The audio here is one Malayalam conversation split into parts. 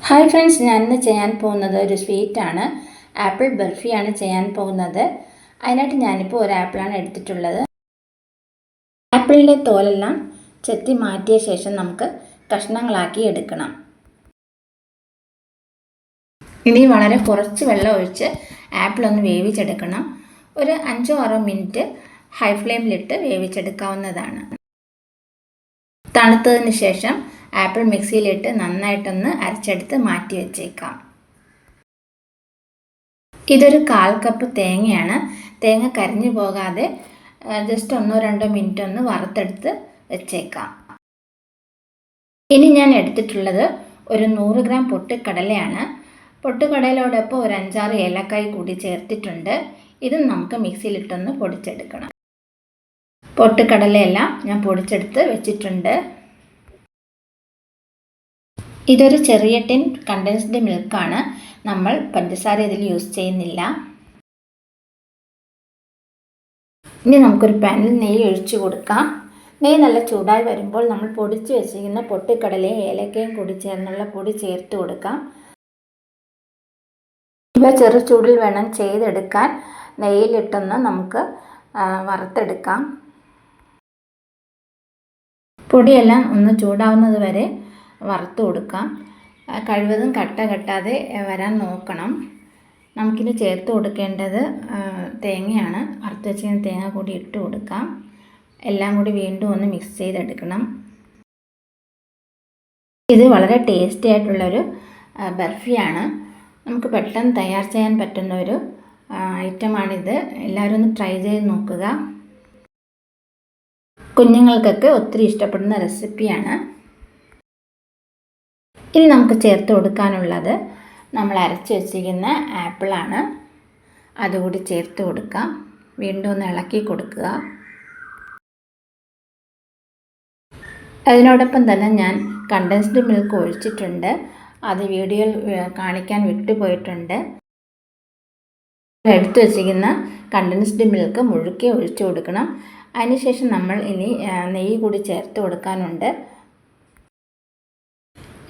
ഹായ് ഫ്രണ്ട്സ്, ഞാനിന്ന് ചെയ്യാൻ പോകുന്നത് ഒരു സ്വീറ്റാണ്. ആപ്പിൾ ബർഫിയാണ് ചെയ്യാൻ പോകുന്നത്. അതിനായിട്ട് ഞാനിപ്പോൾ ഒരു ആപ്പിളാണ് എടുത്തിട്ടുള്ളത്. ആപ്പിളിൻ്റെ തോലെല്ലാം ചെത്തി മാറ്റിയ ശേഷം നമുക്ക് കഷ്ണങ്ങളാക്കി എടുക്കണം. ഇനി വളരെ കുറച്ച് വെള്ളം ഒഴിച്ച് ആപ്പിൾ ഒന്ന് വേവിച്ചെടുക്കണം. ഒരു 5-6 മിനിറ്റ് ഹൈ ഫ്ലെയിമിലിട്ട് വേവിച്ചെടുക്കാവുന്നതാണ്. തണുത്തതിന് ശേഷം ആപ്പിൾ മിക്സിയിലിട്ട് നന്നായിട്ടൊന്ന് അരച്ചെടുത്ത് മാറ്റി വെച്ചേക്കാം. ഇതൊരു 1/4 കപ്പ് തേങ്ങയാണ്. തേങ്ങ കരിഞ്ഞു പോകാതെ ജസ്റ്റ് 1-2 മിനിറ്റ് ഒന്ന് വറുത്തെടുത്ത് വെച്ചേക്കാം. ഇനി ഞാൻ എടുത്തിട്ടുള്ളത് ഒരു 100 ഗ്രാം പൊട്ടുകടലയാണ്. പൊട്ടുകടലയോടൊപ്പം ഒരു 5-6 ഏലക്കായ് കൂടി ചേർത്തിട്ടുണ്ട്. ഇത് നമുക്ക് മിക്സിയിലിട്ടൊന്ന് പൊടിച്ചെടുക്കണം. പൊട്ടുകടലയെല്ലാം ഞാൻ പൊടിച്ചെടുത്ത് വെച്ചിട്ടുണ്ട്. ഇതൊരു ചെറിയ ടിൻ കണ്ടൻസ്ഡ് മിൽക്കാണ്. നമ്മൾ പഞ്ചസാര ഇതിൽ യൂസ് ചെയ്യുന്നില്ല. ഇനി നമുക്കൊരു പാനിൽ നെയ്യ് ഒഴിച്ചു കൊടുക്കാം. നെയ്യ് നല്ല ചൂടായി വരുമ്പോൾ നമ്മൾ പൊടിച്ച് വെച്ചിരിക്കുന്ന പൊട്ടുകടലയും ഏലക്കയും കൂടി ചേർന്നുള്ള പൊടി ചേർത്ത് കൊടുക്കാം. ഇവ ചെറു ചൂടിൽ വേണം ചെയ്തെടുക്കാൻ. നെയ്യിലിട്ടൊന്ന് നമുക്ക് വറുത്തെടുക്കാം. പൊടിയെല്ലാം ഒന്ന് ചൂടാവുന്നത് വരെ വറുത്ത് കൊടുക്കാം. കഴിവതും കട്ട കെട്ടാതെ വരാൻ നോക്കണം. നമുക്കിത് ചേർത്ത് കൊടുക്കേണ്ടത് തേങ്ങയാണ്. വറുത്ത് വെച്ചിരിക്കുന്ന തേങ്ങ കൂടി ഇട്ട് കൊടുക്കാം. എല്ലാം കൂടി വീണ്ടും ഒന്ന് മിക്സ് ചെയ്തെടുക്കണം. ഇത് വളരെ ടേസ്റ്റി ആയിട്ടുള്ളൊരു ബർഫിയാണ്. നമുക്ക് പെട്ടെന്ന് തയ്യാർ ചെയ്യാൻ പറ്റുന്ന ഒരു ഐറ്റമാണിത്. എല്ലാവരും ഒന്ന് ട്രൈ ചെയ്ത് നോക്കുക. കുഞ്ഞുങ്ങൾക്കൊക്കെ ഒത്തിരി ഇഷ്ടപ്പെടുന്ന റെസിപ്പിയാണ്. ഇനി നമുക്ക് ചേർത്ത് കൊടുക്കാനുള്ളത് നമ്മൾ അരച്ച് വെച്ചിരിക്കുന്ന ആപ്പിളാണ്. അതുകൂടി ചേർത്ത് കൊടുക്കാം. വീണ്ടും ഒന്ന് ഇളക്കി കൊടുക്കുക. അതിനോടൊപ്പം തന്നെ ഞാൻ കണ്ടൻസ്ഡ് മിൽക്ക് ഒഴിച്ചിട്ടുണ്ട്. അത് വീഡിയോയിൽ കാണിക്കാൻ വിട്ടുപോയിട്ടുണ്ട്. എടുത്തു വെച്ചിരിക്കുന്ന കണ്ടൻസ്ഡ് മിൽക്ക് മുഴുക്കെ ഒഴിച്ചു കൊടുക്കണം. അതിനുശേഷം നമ്മൾ ഇനി നെയ്യ് കൂടി ചേർത്ത് കൊടുക്കാനുണ്ട്.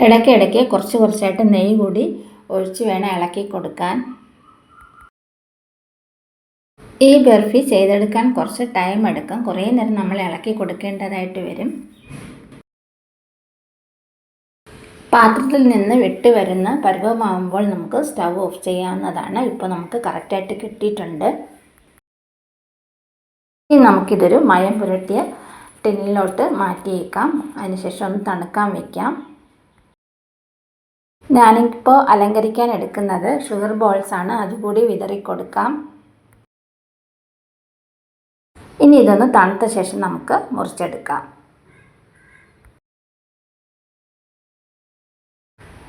ഇടയ്ക്കിടയ്ക്ക് കുറച്ചായിട്ട് നെയ്യ് കൂടി ഒഴിച്ച് വേണം ഇളക്കി കൊടുക്കാൻ. ഈ ബർഫി ചെയ്തെടുക്കാൻ കുറച്ച് ടൈം എടുക്കും. കുറേ നേരം നമ്മൾ ഇളക്കി കൊടുക്കേണ്ടതായിട്ട് വരും. പാത്രത്തിൽ നിന്ന് വിട്ട് വരുന്ന പരുവമാകുമ്പോൾ നമുക്ക് സ്റ്റൗ ഓഫ് ചെയ്യാവുന്നതാണ്. ഇപ്പോൾ നമുക്ക് കറക്റ്റായിട്ട് കിട്ടിയിട്ടുണ്ട്. ഇനി നമുക്കിതൊരു മയം പുരട്ടിയ ടിന്നിലോട്ട് മാറ്റിയേക്കാം. അതിനുശേഷം ഒന്ന് തണുക്കാൻ വയ്ക്കാം. ഞാനിപ്പോൾ അലങ്കരിക്കാൻ എടുക്കുന്നത് ഷുഗർ ബോൾസാണ്. അതുകൂടി വിതറിക്കൊടുക്കാം. ഇനി ഇതൊന്ന് തണുത്ത ശേഷം നമുക്ക് മുറിച്ചെടുക്കാം.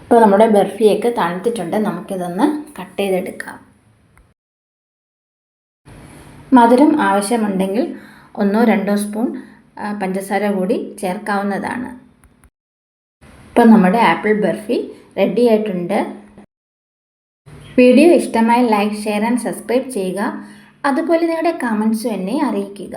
ഇപ്പോൾ നമ്മുടെ ബർഫിയൊക്കെ തണുത്തിട്ടുണ്ട്. നമുക്കിതൊന്ന് കട്ട് ചെയ്തെടുക്കാം. മധുരം ആവശ്യമുണ്ടെങ്കിൽ 1-2 സ്പൂൺ പഞ്ചസാര കൂടി ചേർക്കാവുന്നതാണ്. ഇപ്പോൾ നമ്മുടെ ആപ്പിൾ ബർഫി റെഡി ആയിട്ടുണ്ട്. വീഡിയോ ഇഷ്ടമായി ലൈക്ക്, ഷെയർ ആൻഡ് സബ്സ്ക്രൈബ് ചെയ്യുക. അതുപോലെ നിങ്ങളുടെ കമൻസും എന്നെ അറിയിക്കുക.